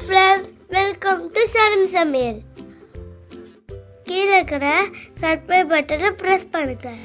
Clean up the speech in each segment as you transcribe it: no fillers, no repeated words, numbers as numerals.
friends, welcome to sharmisamayal. கீழே இருக்கிற subscribe பட்டனை பிரஸ் பண்ணுங்க.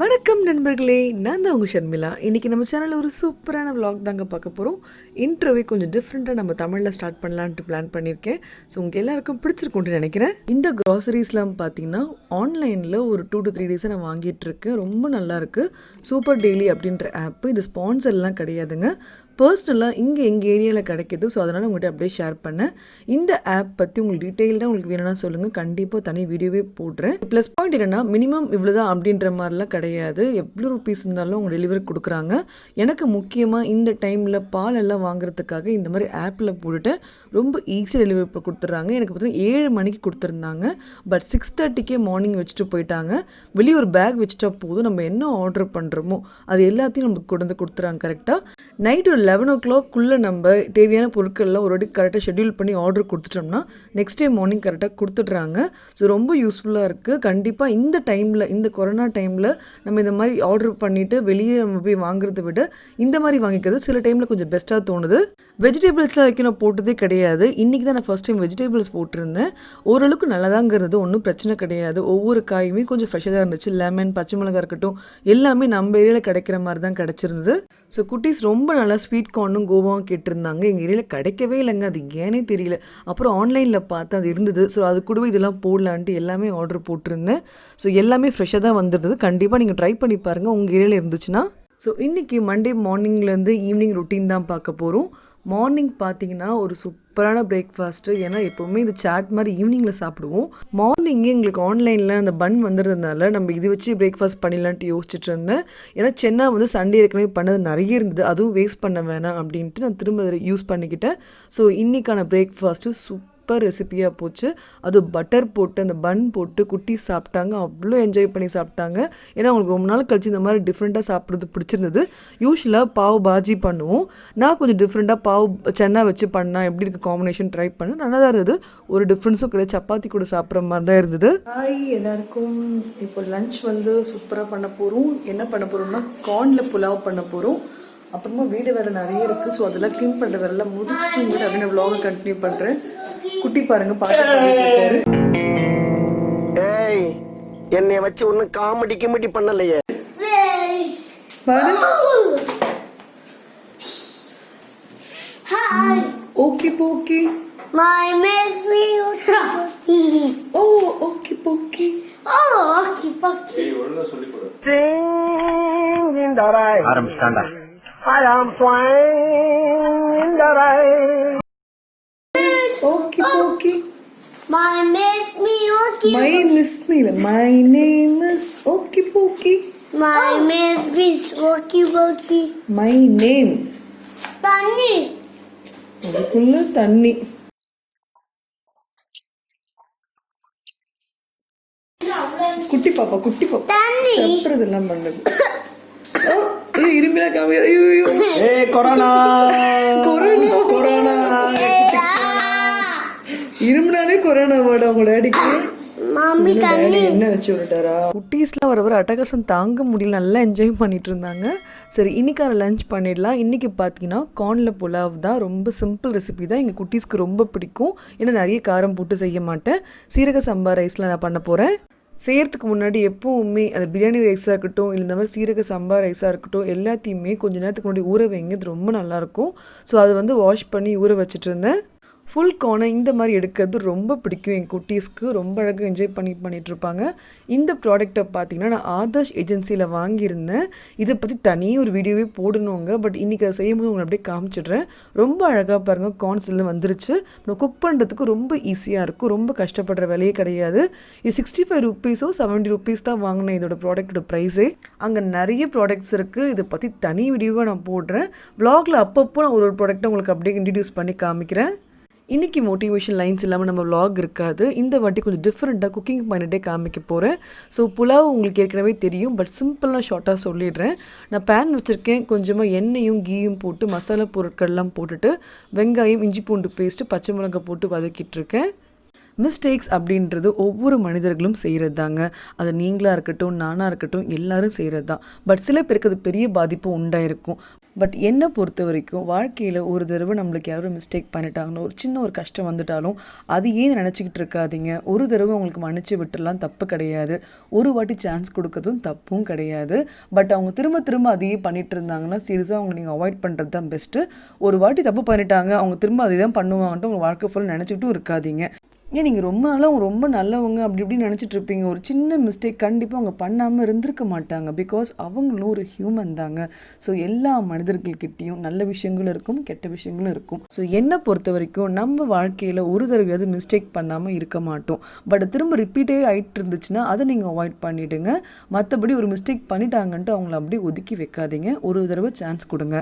வணக்கம் நண்பர்களே, நான் தான் உங்கள் ஷர்மிளா. இன்றைக்கி நம்ம சேனலில் ஒரு சூப்பரான vlog தாங்க பார்க்க போகிறோம். இன்ட்ரோவே கொஞ்சம் டிஃப்ரெண்ட்டாக நம்ம தமிழில் ஸ்டார்ட் பண்ணலான்ட்டு பிளான் பண்ணியிருக்கேன். ஸோ உங்கள் எல்லாருக்கும் பிடிச்சிருக்கும்னு நினைக்கிறேன். இந்த க்ராசரிஸ்லாம் பார்த்தீங்கன்னா ஆன்லைனில் ஒரு 2 to 3 டேஸாக நான் வாங்கிட்டு இருக்கேன். ரொம்ப நல்லாயிருக்கு. சூப்பர் டெய்லி அப்படின்ற ஆப்பு. இது ஸ்பான்சர்லாம் கிடையாதுங்க, பர்சனலாக இங்கே எங்கள் ஏரியாவில் கிடைக்கிது. ஸோ அதனால் உங்கள்கிட்ட அப்படியே ஷேர் பண்ணேன். இந்த ஆப் பற்றி உங்களுக்கு டீட்டெயில்டாக உங்களுக்கு வேணும்னா சொல்லுங்கள், கண்டிப்பாக தனி வீடியோவே போடுறேன். ப்ளஸ் பாயிண்ட் என்னென்னா மினிமம் இவ்வளோதான் அப்படின்ற மாதிரிலாம் கிடையாது. எவ்வளோ ருபீஸ் இருந்தாலும் அவங்க டெலிவரி கொடுக்குறாங்க. எனக்கு முக்கியமாக இந்த டைமில் பால் எல்லாம் வாங்குறதுக்காக இந்த மாதிரி ஆப்பில் போட்டுட்டு ரொம்ப ஈஸியாக டெலிவரி கொடுத்துட்றாங்க. எனக்கு பார்த்தீங்கன்னா 7 மணிக்கு கொடுத்துருந்தாங்க. பட் 6:30க்கே மார்னிங் வச்சுட்டு போயிட்டாங்க. வெளியே ஒரு பேக் வச்சுட்டா போதும், நம்ம என்ன ஆர்டர் பண்ணுறோமோ அது எல்லாத்தையும் நமக்கு கொண்டு வந்து கொடுத்துறாங்க கரெக்டாக. நைட் ஒரு 11 o'clock நம்ம தேவையான பொருட்கள்லாம் ஒரு வாட்டி கரெக்டாக ஷெட்யூல் பண்ணி ஆர்டர் கொடுத்துட்டோம்னா நெக்ஸ்ட் டே மார்னிங் கரெக்டாக கொடுத்துட்றாங்க. ஸோ ரொம்ப யூஸ்ஃபுல்லாக இருக்குது. கண்டிப்பாக இந்த டைமில், இந்த கொரோனா டைமில் நம்ம இந்த மாதிரி ஆர்டர் பண்ணிவிட்டு வெளியே நம்ம போய் வாங்குறத விட இந்த மாதிரி வாங்கிக்கிறது சில டைமில் கொஞ்சம் பெஸ்ட்டாக தோணுது. வெஜிடபிள்ஸ்லாம் வைக்க நான் போட்டதே கிடையாது. இன்றைக்கி தான் நான் ஃபர்ஸ்ட் டைம் வெஜிடபிள்ஸ் போட்டிருந்தேன். ஓரளவுக்கு நல்லதாங்கிறது ஒன்றும் பிரச்சனை கிடையாது. ஒவ்வொரு காயுமே கொஞ்சம் ஃப்ரெஷ்ஷாக தான் இருந்துச்சு. லெமன், பச்சை மிளகா இருக்கட்டும், எல்லாமே நம்ம ஏரியாவில் கிடைக்கிற மாதிரி தான் கிடச்சிருந்தது. ஸோ குட்டீஸ் ரொம்ப நல்லா ஸ்வீட் கார்னும் கோவாவும் கேட்டிருந்தாங்க. எங்கள் ஏரியாவில் கிடைக்கவே இல்லைங்க, அது ஏனே தெரியல. அப்புறம் ஆன்லைனில் பார்த்து அது இருந்தது. ஸோ அது கூடவே இதெல்லாம் போடலான்ட்டு எல்லாமே ஆர்டர் போட்டிருந்தேன். ஸோ எல்லாமே ஃப்ரெஷ்ஷாக தான் வந்துருந்தது. கண்டிப்பாக நீங்கள் ட்ரை பண்ணி பாருங்கள் உங்கள் ஏரியாவில் இருந்துச்சுன்னா. ஸோ இன்றைக்கி மண்டே மார்னிங்லேருந்து ஈவினிங் ரொட்டீன் தான் பார்க்க போகிறோம். மார்னிங் பார்த்தீங்கன்னா ஒரு சூப்பரான பிரேக்ஃபாஸ்ட்டு. ஏன்னா எப்போவுமே இந்த சாட் மாதிரி ஈவினிங்கில் சாப்பிடுவோம். மார்னிங்கே எங்களுக்கு ஆன்லைனில் அந்த பன் வந்துடுறதுனால நம்ம இது வச்சு பிரேக்ஃபாஸ்ட் பண்ணிடலான்ட்டு யோசிச்சுட்டு இருந்தேன். ஏன்னா சென்னா வந்து சண்டே ஏற்கனவே பண்ணது நிறைய இருந்தது, அதுவும் வேஸ்ட் பண்ண வேணாம் அப்படின்ட்டு நான் திரும்ப அதை யூஸ் பண்ணிக்கிட்டேன். ஸோ இன்றைக்கான பிரேக்ஃபாஸ்ட்டு சூப்பர் ரெசிபியாக போச்சு. அது பட்டர் போட்டு அந்த பன் போட்டு குட்டி சாப்பிட்டாங்க. அவ்வளோ என்ஜாய் பண்ணி சாப்பிட்டாங்க. ஏன்னா அவங்களுக்கு ரொம்ப நாள் கழிச்சு இந்த மாதிரி டிஃப்ரெண்ட்டாக சாப்பிட்றது பிடிச்சிருந்தது. யூஸ்வலாக பாவ் பாஜி பண்ணுவோம், நான் கொஞ்சம் டிஃப்ரெண்ட்டாக பாவ் சென்னா வச்சு பண்ணால் எப்படி இருக்குது காம்பினேஷன் ட்ரை பண்ணேன். நல்லா தான் இருந்தது. ஒரு டிஃப்ரென்ஸும் கிடையாது, சப்பாத்தி கூட சாப்பிட்ற மாதிரி தான் இருந்தது. ஹாய் எல்லாருக்கும். இப்போ லஞ்ச் வந்து சூப்பராக பண்ண போகிறோம். என்ன பண்ண போகிறோம்னா கார்னில் புலாவ் பண்ண போகிறோம். அப்புறமா வீடு வேறு நிறைய இருக்குது. ஸோ அதெல்லாம் க்ளீன் பண்ணுற வேலைலாம் முடிச்சுட்டு உங்கள்கிட்ட அப்படின்னு vlog கண்டினியூ பண்ணுறேன். குட்டி பாருங்க பாட்டு. ஏய், என்னைய வச்சு ஒன்னும் காமெடி பண்ணலையே. ஓகே போக்கி. My miss me Oki. Oh, okay போக்கி. Oh, Oki Poki. Sing in the rain. ஆரம்பிச்சாண்டா. I am flying in the rain. Okay போக்கி. My miss me Oki. My miss me. My name is okay போக்கி. My miss me Oki Poki. My name. Tanni. அதுக்குள்ள தண்ணி. குட்டி பாப்பா தண்ணி சாப்பிட்றதெல்லாம் பண்ணது. இரும்பில காமி. ஐயோ கொரோனா கொரோனா கொரோனா. இருமுனாலே கொரோனா வேர்டு அவங்க டேடிக்கு. மாமி தண்ணி என்ன வச்சு விட்டாரா. குட்டீஸ்லாம் வர அட்டகாசம் தாங்க முடியல, நல்லா என்ஜாய் பண்ணிட்டு இருந்தாங்க. சரி இன்னைக்கான லஞ்ச் பண்ணிடலாம். இன்னைக்கு பார்த்தீங்கன்னா கார்னில் புலாவ் தான். ரொம்ப சிம்பிள் ரெசிபி தான், எங்கள் குட்டீஸ்க்கு ரொம்ப பிடிக்கும். ஏன்னா நிறைய காரம் போட்டு செய்ய மாட்டேன். சீரக சம்பா ரைஸில் நான் பண்ண போகிறேன். செய்யறதுக்கு முன்னாடி எப்பவுமே அது பிரியாணி ரைஸாக இருக்கட்டும், இல்லை இந்த மாதிரி சீரக சம்பா ரைஸாக இருக்கட்டும், எல்லாத்தையுமே கொஞ்சம் நேரத்துக்கு முன்னாடி ஊற வைங்க. இது ரொம்ப நல்லாயிருக்கும். ஸோ அதை வந்து வாஷ் பண்ணி ஊற வச்சுட்டு இருந்தேன். ஃபுல் கார்னை இந்த மாதிரி எடுக்கிறது ரொம்ப பிடிக்கும் என் குட்டீஸ்க்கு. ரொம்ப அழகாக என்ஜாய் பண்ணிட்டு இருப்பாங்க. இந்த ப்ராடக்ட்டை பார்த்தீங்கன்னா நான் ஆதர்ஷ் ஏஜென்சியில் வாங்கியிருந்தேன். இதை பற்றி தனியாக ஒரு வீடியோவே போடணுங்க. பட் இன்றைக்கி அதை செய்யும் போது உங்களை அப்படியே காமிச்சிடுறேன். ரொம்ப அழகாக பாருங்கள், கார்ன்ஸில் வந்துருச்சு. நம்ம குக் பண்ணுறதுக்கு ரொம்ப ஈஸியாக இருக்கும். ரொம்ப கஷ்டப்படுற வேலையே கிடையாது. இது 65 rupees 70 rupees தான் வாங்கினேன் இதோட ப்ராடக்ட்டோட ப்ரைஸே. அங்கே நிறைய ப்ராடக்ட்ஸ் இருக்குது. இதை பற்றி தனி வீடியோவாக நான் போடுறேன். vlogல அப்பப்போ நான் ஒரு ப்ராடக்ட்டை உங்களுக்கு அப்படியே இன்ட்ரடியூஸ் பண்ணி காமிக்கிறேன். இன்றைக்கி மோட்டிவேஷன் லைன்ஸ் இல்லாமல் நம்ம vlog இருக்காது. இந்த வாட்டி கொஞ்சம் டிஃப்ரெண்ட்டாக குக்கிங் பண்ணிட்டே காமிக்க போகிறேன். ஸோ புலாவ் உங்களுக்கு ஏற்கனவே தெரியும், பட் சிம்பிளாக ஷார்ட்டாக சொல்லிடுறேன். நான் பேன் வச்சுருக்கேன், கொஞ்சமாக எண்ணெயும் கீயும் போட்டு மசாலா பொருட்கள்லாம் போட்டுட்டு வெங்காயம், இஞ்சி பூண்டு பேஸ்ட்டு, பச்சை மிளகாய் போட்டு வதக்கிட்டு இருக்கேன். மிஸ்டேக்ஸ் அப்படின்றது ஒவ்வொரு மனிதர்களும் செய்கிறது தாங்க. அது நீங்களாக இருக்கட்டும், நானாக இருக்கட்டும், எல்லாரும் செய்கிறது தான். பட் சில பேருக்கு அது பெரிய பாதிப்பு உண்டாயிருக்கும். பட் என்னை பொறுத்த வரைக்கும் வாழ்க்கையில் ஒரு தடவை நம்மளுக்கு யாரும் மிஸ்டேக் பண்ணிட்டாங்கன்னா, ஒரு சின்ன ஒரு கஷ்டம் வந்துட்டாலும் அது ஏன் நினச்சிக்கிட்டு இருக்காதீங்க. ஒரு தடவை உங்களுக்கு மன்னிச்சு விட்டுலாம் தப்பு கிடையாது. ஒரு வாட்டி சான்ஸ் கொடுக்கறதும் தப்பும் கிடையாது. பட் அவங்க திரும்ப திரும்ப அதையே பண்ணிட்டு இருந்தாங்கன்னா சீரியஸாக அவங்க நீங்கள் அவாய்ட் பண்ணுறது தான் பெஸ்ட்டு. ஒரு வாட்டி தப்பு பண்ணிட்டாங்க, அவங்க திரும்ப அதை தான் பண்ணுவாங்கன்ட்டு உங்கள் வாழ்க்கை ஃபுல்லாக நினச்சிக்கிட்டும் இருக்காதீங்க. ஏன் நீங்கள் ரொம்ப நாளாக அவங்க ரொம்ப நல்லவங்க அப்படி இப்படின்னு நினச்சிட்டு இருப்பீங்க. ஒரு சின்ன மிஸ்டேக் கண்டிப்பாக அவங்க பண்ணாமல் இருந்திருக்க மாட்டாங்க. பிகாஸ் அவங்களும் ஒரு ஹியூமன் தாங்க. ஸோ எல்லா மனிதர்கள்கிட்டையும் நல்ல விஷயங்களும் இருக்கும், கெட்ட விஷயங்களும் இருக்கும். ஸோ என்னை பொறுத்த வரைக்கும் நம்ம வாழ்க்கையில் ஒரு தடவையாவது மிஸ்டேக் பண்ணாமல் இருக்க மாட்டோம். பட் திரும்ப ரிப்பீட்டே ஆகிட்டு இருந்துச்சுன்னா அதை நீங்கள் அவாய்ட் பண்ணிவிடுங்க. மற்றபடி ஒரு மிஸ்டேக் பண்ணிட்டாங்கன்ட்டு அவங்கள அப்படியே ஒதுக்கி வைக்காதீங்க. ஒரு தடவை சான்ஸ் கொடுங்க.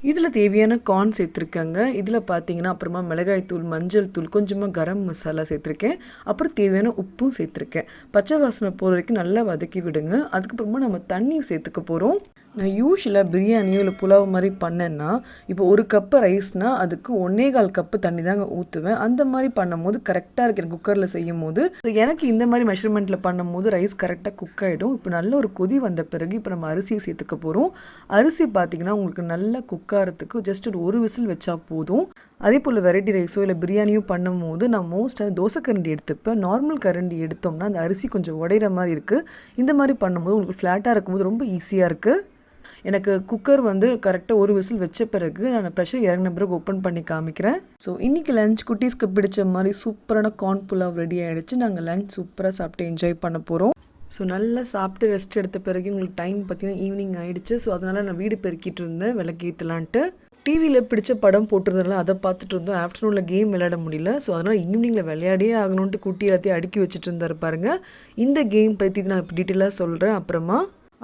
இதில் தேவையான கார்ன் சேர்த்துருக்கேங்க. இதில் பார்த்தீங்கன்னா அப்புறமா மிளகாய் தூள், மஞ்சள் தூள், கொஞ்சமாக கரம் மசாலா சேர்த்துருக்கேன். அப்புறம் தேவையான உப்பும் சேர்த்துருக்கேன். பச்சை வாசனை போகிற வரைக்கும் நல்லா வதக்கி விடுங்க. அதுக்கப்புறமா நம்ம தண்ணி சேர்த்துக்க போகிறோம். நான் யூஸ்வலாக பிரியாணியோ இல்லை புலாவ் மாதிரி பண்ணேன்னா, இப்போ 1 கப்பு ரைஸ்னால் அதுக்கு 1.25 கப்பு தண்ணி தாங்க ஊற்றுவேன். அந்த மாதிரி பண்ணும் போது கரெக்டாக இருக்கு எனக்கு குக்கரில் செய்யும் போது. எனக்கு இந்த மாதிரி மெஷர்மெண்ட்டில் பண்ணும் போது ரைஸ் கரெக்டாக குக் ஆகிடும். இப்போ நல்ல ஒரு கொதி வந்த பிறகு இப்போ நம்ம அரிசியை சேர்த்துக்க போகிறோம். அரிசி பார்த்தீங்கன்னா உங்களுக்கு நல்லா குக் ஆகிறதுக்கு ஜஸ்ட் ஒரு விசில் வச்சா போதும். அதே போல் வெரைட்டி ரைஸோ இல்லை பிரியாணியோ பண்ணும் போது நான் மோஸ்ட்டாக தோசை கரண்டி எடுத்துப்பேன். நார்மல் கரண்டி எடுத்தோம்னா அந்த அரிசி கொஞ்சம் உடையிற மாதிரி இருக்குது. இந்த மாதிரி பண்ணும்போது உங்களுக்கு ஃப்ளாட்டாக இருக்கும்போது ரொம்ப ஈஸியாக இருக்குது. எனக்கு குக்கர் வந்து கரெக்டாக ஒரு விசில் வச்ச பிறகு நான் ப்ரெஷர் இறங்கின பிறகு ஓப்பன் பண்ணி காமிக்கிறேன். ஸோ இன்றைக்கி லஞ்ச் குட்டீஸ்க்கு பிடிச்ச மாதிரி சூப்பரான கார்ன் புலாவ் ரெடி ஆகிடுச்சு. நாங்கள் லஞ்ச் சூப்பராக சாப்பிட்டு என்ஜாய் பண்ண போகிறோம். ஸோ நல்லா சாப்பிட்டு ரெஸ்ட் எடுத்த பிறகு உங்களுக்கு டைம் பார்த்தீங்கன்னா ஈவினிங் ஆகிடுச்சு. ஸோ அதனால் நான் வீடு பெருக்கிட்டு இருந்தேன் விளக்கேற்றலான்ட்டு. டிவியில் பிடிச்ச படம் போட்டிருந்தனால அதை பார்த்துட்டு இருந்தோம். ஆஃப்டர்நூனில் கேம் விளையாட முடியல. ஸோ அதனால் ஈவினிங்கில் விளையாடியே ஆகணுன்ட்டு குட்டி எல்லாத்தையும் அடுக்கி வச்சுட்டு இருந்தார் பாருங்க. இந்த கேம் பற்றி நான் இப்போ டீட்டெயிலாக சொல்கிறேன் அப்புறமா.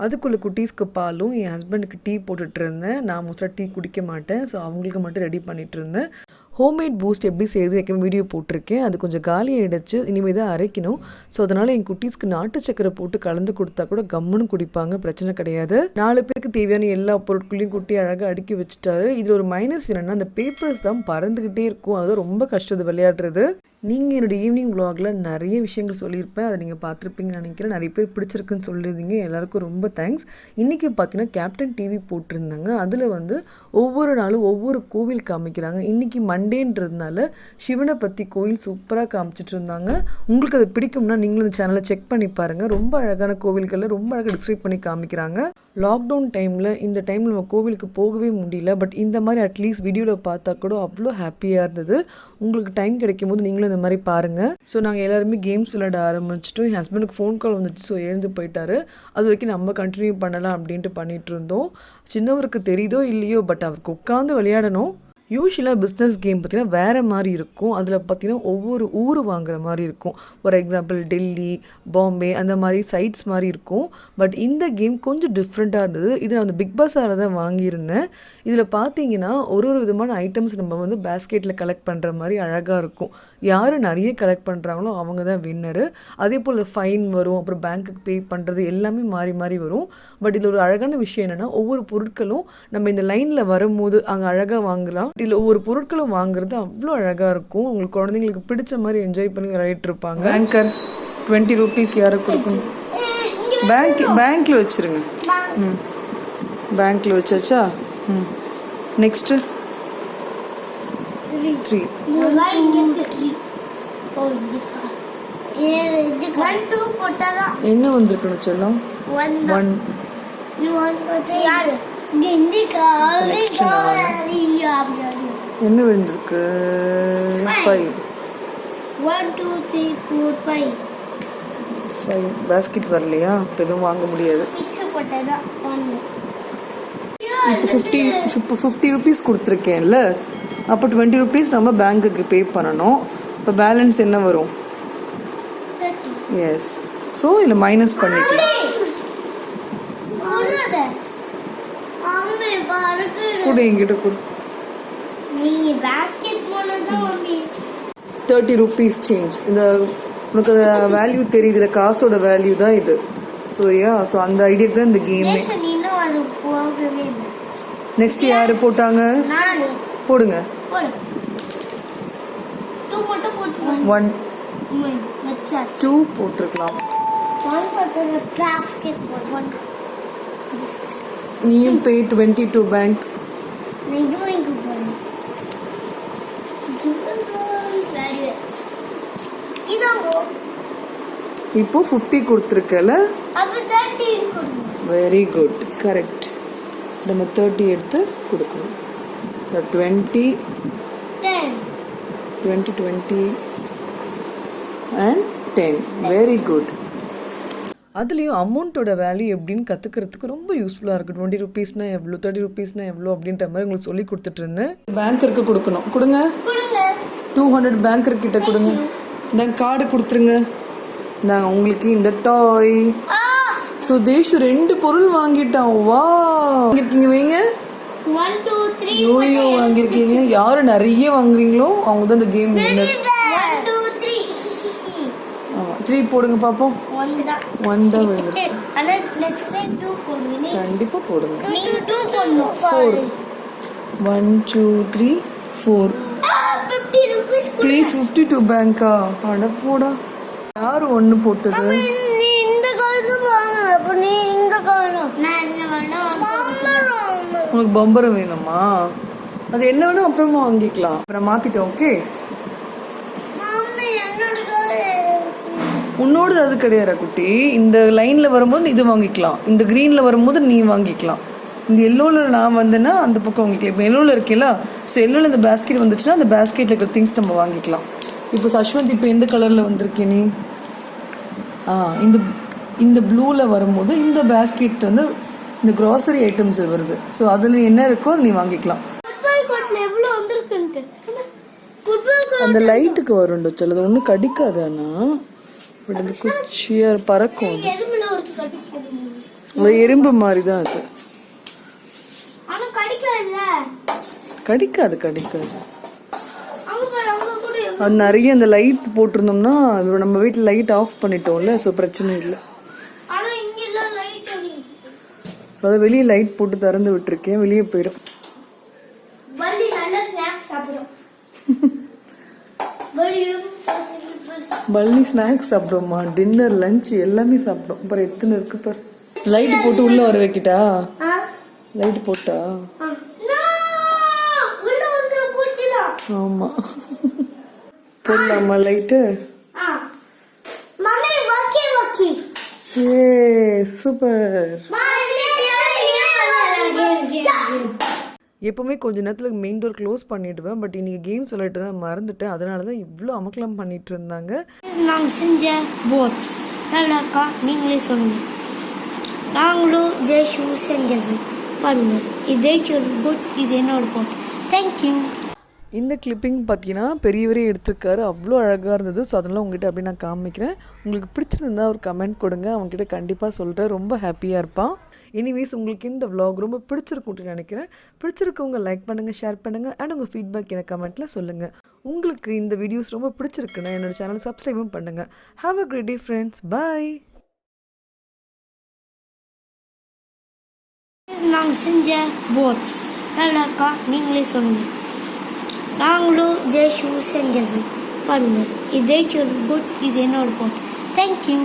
அதுக்குள்ளே குட்டீஸ்க்கு பாலும் என் ஹஸ்பண்டுக்கு டீ போட்டுட்டு இருந்தேன். நான் மோஸ்ட்டாக டீ குடிக்க மாட்டேன். ஸோ அவங்களுக்கு மட்டும் ரெடி பண்ணிட்டு இருந்தேன். ஹோம்மேட் பூஸ்ட் எப்படி செய்யுது வைக்க வீடியோ போட்டிருக்கேன். அது கொஞ்சம் காலி ஆகிடுச்சு, இனிமேல் தான் அரைக்கணும். ஸோ அதனால் என் குட்டீஸ்க்கு நாட்டு சக்கரை போட்டு கலந்து கொடுத்தா கூட கம்முன்னு குடிப்பாங்க, பிரச்சனை கிடையாது. 4 பேருக்கு தேவையான எல்லா பொருட்களையும் குட்டி அழகாக அடுக்கி வச்சுட்டாரு. இதில் ஒரு மைனஸ் என்னென்னா அந்த பேப்பர்ஸ் தான் பறந்துக்கிட்டே இருக்கும். அது ரொம்ப கஷ்டம் விளையாடுறது. நீங்கள் என்னோடய ஈவினிங் vlogல நிறைய விஷயங்கள் சொல்லியிருப்பேன், அதை நீங்கள் பார்த்துருப்பீங்கன்னு நினைக்கிறேன். நிறைய பேர் பிடிச்சிருக்குன்னு சொல்லியிருந்தீங்க, எல்லாருக்கும் ரொம்ப தேங்க்ஸ். இன்றைக்கி பார்த்தீங்கன்னா கேப்டன் டிவி போட்டிருந்தாங்க. அதில் வந்து ஒவ்வொரு நாளும் ஒவ்வொரு கோவில் காமிக்கிறாங்க. இன்றைக்கி மண்டேன்றதுனால சிவனை பற்றி கோவில் சூப்பராக காமிச்சிட்டு இருந்தாங்க. உங்களுக்கு அது பிடிக்கும்னா நீங்களும் இந்த சேனலை செக் பண்ணி பாருங்கள். ரொம்ப அழகான கோவில்களில் ரொம்ப அழகாக டிஸ்கிரைப் பண்ணி காமிக்கிறாங்க. லாக்டவுன் டைமில் இந்த டைமில் நம்ம கோவிலுக்கு போகவே முடியல. பட் இந்த மாதிரி அட்லீஸ்ட் வீடியோவில் பார்த்தா கூட அவ்வளோ ஹாப்பியாக இருந்தது. உங்களுக்கு டைம் கிடைக்கும் போது நீங்களும் இந்த மாதிரி பாருங்கள். ஸோ நாங்கள் எல்லாருமே கேம்ஸ் விளையாட ஆரம்பிச்சிட்டோம். என் ஹஸ்பண்டுக்கு ஃபோன் கால் வந்துச்சு. ஸோ எழுந்து போயிட்டாரு. அது வரைக்கும் நம்ம கண்டினியூ பண்ணலாம் அப்படின்ட்டு பண்ணிட்டு இருந்தோம். சின்னவருக்கு தெரியுதோ இல்லையோ, பட் அவருக்கு உட்காந்து விளையாடணும். யூஸ்வலாக பிஸ்னஸ் கேம் பார்த்தீங்கன்னா வேறு மாதிரி இருக்கும். அதில் பார்த்தீங்கன்னா ஒவ்வொரு ஊர் வாங்குற மாதிரி இருக்கும். ஃபார் எக்ஸாம்பிள் டெல்லி, பாம்பே அந்த மாதிரி சைட்ஸ் மாதிரி இருக்கும். பட் இந்த கேம் கொஞ்சம் டிஃப்ரெண்ட்டாக இருந்தது. இது நான் அந்த பிக் பாஸால் தான் வாங்கியிருந்தேன். இதில் பார்த்தீங்கன்னா ஒரு விதமான ஐட்டம்ஸ் நம்ம வந்து பேஸ்கெட்டில் கலெக்ட் பண்ணுற மாதிரி அழகாக இருக்கும். யார் நிறைய கலெக்ட் பண்ணுறாங்களோ அவங்க தான் வின்னரு. அதே போல் ஃபைன் வரும், அப்புறம் பேங்க்குக்கு பே பண்ணுறது எல்லாமே மாறி மாறி வரும். பட் இதில் ஒரு அழகான விஷயம் என்னென்னா ஒவ்வொரு பொருட்களும் நம்ம இந்த லைனில் வரும்போது அங்கே அழகாக வாங்கலாம். இதில் ஒவ்வொரு பொருட்களும் வாங்குறது அவ்வளோ அழகாக இருக்கும். உங்களுக்கு குழந்தைங்களுக்கு பிடிச்ச மாதிரி என்ஜாய் பண்ணி விளையாடிட்டு இருப்பாங்க. பேங்கர் 20 rupees யாருக்கு கொடுக்கணும்? பேங்க்கில் வச்சுருங்க. பேங்க்கில் வச்சாச்சா? நெக்ஸ்ட்டு 3. என்ன வந்திருக்கணும் செல்லம்? 1. என்ன விழுந்திருக்கு? 5. 1 2 3 4 5. பேஸ்கெட் வரலையா? இப்போ எதுவும் வாங்க முடியாது. 6 போட்டதா 1. இப்போ 50 rupees கொடுத்துருக்கேன்ல, அப்போ 20 rupees நம்ம பேங்க்குக்கு பே பண்ணணும். இப்போ பேலன்ஸ் என்ன வரும்? 30. எஸ். ஸோ இதில் மைனஸ் பண்ணிக்கலாம். கூட என்கிட்ட கொடு. நீ பாஸ்கெட் போனதா மம்மி 30 rupees சேஞ்ச். இந்த உனக்கு வேல்யூ தெரியுதுல, காசோட வேல்யூ தான் இது. ஸோ அந்த ஐடியாக்கு தான் இந்த கேமே. நெக்ஸ்ட் யாரு போட்டாங்க? போடுங்க. 1 2 போட்டிருக்கலாம். நீயும் பே 22 பேங்க். இப்போ 50 கொடுத்துருக்கல. Very good, correct. நம்ம 30 எடுத்து கொடுக்கணும். 20 and 10. Very good. அதுலேயும் அமௌண்ட்டோட வேல்யூ எப்படின்னு கற்றுக்கிறதுக்கு ரொம்ப யூஸ்ஃபுல்லாக இருக்குது. 20 rupeesனா எவ்வளோ, 30 rupeesனா எவ்வளோ அப்படின்ற மாதிரி உங்களுக்கு சொல்லி கொடுத்துட்ருந்தேன். பேங்க்கருக்கு கொடுக்கணும். கொடுங்க. 200 பேங்க்கர்கிட்ட கொடுங்க. இந்த கார்டு கொடுத்துருங்க. நாங்கள் உங்களுக்கு இந்த டாய். ஸோ தேஷு 2 பொருள் வாங்கிட்டான். வா வாங்கிருக்கீங்க, வைங்க. 1 2 3 யோயோ வாங்கியிருக்கீங்க. யாரு நிறைய வாங்குறீங்களோ அவங்க தான் இந்த கேம் வின்னர். 1 2 3 3 போடுங்க பாப்போம். 1 தான் விழுந்து. ஆனா நெக்ஸ்ட் டைம் 2 போடுங்க. கண்டிப்பா போடுங்க. 2 போடணும். 4 1 2 3 4 50 rupees 352 பேங்கா. அட போடா. யாரு 1 போட்டது? நீ இந்த கார்டு வாங்க. அப்ப நீ இந்த கார்டு. நான் என்ன வேணும்? உங்களுக்கு பம்பரம் வேணுமா? அது என்ன வேணும் அப்புறமா வாங்கிக்கலாம். அப்புறம் மாத்திட்டோம். ஓகே, உன்னோட அது கிடையாது குட்டி. இந்த லைன்ல வரும்போது இது வாங்கிக்கலாம், இந்த கிரீன்ல வரும்போது நீ வாங்கிக்கலாம். இந்த எல்லோல நான் வந்தேன்னா அந்த பக்கம் வாங்கிக்கலாம். இப்போ எல்லோல இருக்கேல, ஸோ எல்லோல இந்த பேஸ்கெட் வந்துச்சுன்னா அந்த பேஸ்கெட்ல இருக்கிற திங்ஸ் நம்ம வாங்கிக்கலாம். இப்போ சஷ்வந்த் இப்போ எந்த கலர்ல வந்திருக்கே நீ? இந்த ப்ளூல வரும்போது இந்த பேஸ்கெட் வந்து இந்த க்ராசரி ஐட்டம்ஸ் வருது. ஸோ அதில் என்ன இருக்கோ நீ வாங்கிக்கலாம். அந்த லைட்டுக்கு வரும் சிலது ஒன்றும் கடிக்காது. ஆனால் பட் அந்த குச்சியார் பறக்கும். அது எறும்பு மாதிரி தான் அது. கடிக்காது. அது நிறைய அந்த லைட் போட்டிருந்தோம்னா நம்ம வீட்டில் லைட் ஆஃப் பண்ணிட்டோம்ல, ஸோ பிரச்சனை இல்லை. ஸோ அதை வெளியே லைட் போட்டு திறந்து விட்டுருக்கேன், வெளியே போயிடும். பள்ளி ஸ்நாக்ஸ் சாப்பிடுவோமா? டின்னர் லஞ்ச் எல்லாமே சாப்பிடும். அப்புறம் எத்தனை இருக்கு பாரு. லைட் போட்டு உள்ள வர வைக்கிட்டா? லைட் போட்டா? ஆமா, போடலாமா லைட்டு? ஏ சூப்பர். எப்பவுமே கொஞ்ச நேரத்தில் மெயின் டோர் க்ளோஸ் பண்ணிடுவேன். பட் இன்னைக்கு கேம் சொல்லிட்டு தான் மறந்துட்டேன். அதனால தான் இவ்வளோ அமக்கலம் பண்ணிட்டு இருந்தாங்க. நாங்கள் செஞ்ச போட் நல்லாக்கா நீங்களே சொல்லுங்க. நாங்களும் தேஷும் செஞ்சது பாருங்க. இது தேஷோட போட், இது என்னோட போட். தேங்க்யூ. இந்த கிளிப்பிங் பார்த்தீங்கன்னா பெரியவரே எடுத்திருக்காரு. அவ்வளோ அழகாக இருந்தது. ஸோ அதெல்லாம் உங்ககிட்ட அப்படி நான் காமிக்கிறேன். உங்களுக்கு பிடிச்சிருந்தா ஒரு கமெண்ட் கொடுங்க. அவங்ககிட்ட கண்டிப்பாக சொல்கிறேன். ரொம்ப ஹாப்பியாக இருப்பான். எனிவேஸ் உங்களுக்கு இந்த vlog ரொம்ப பிடிச்சிருக்கும்னு நினைக்கிறேன். பிடிச்சிருக்கவங்க லைக் பண்ணுங்கள், ஷேர் பண்ணுங்கள், அண்ட் உங்கள் ஃபீட்பேக் எனக்கு கமெண்ட்டில் சொல்லுங்கள். உங்களுக்கு இந்த வீடியோஸ் ரொம்ப பிடிச்சிருக்குன்னா என்னோட சேனல் சப்ஸ்கிரைபும் பண்ணுங்கள். Have a great day friends. Bye. நாங்கள் செஞ்ச போட் நல்லாக்கா நீங்களே சொல்லுங்க. நாங்களும் தேஷும் செஞ்சது பாருங்க. இது தேஷோட போட், இது என்னோட போட். தேங்க்யூ.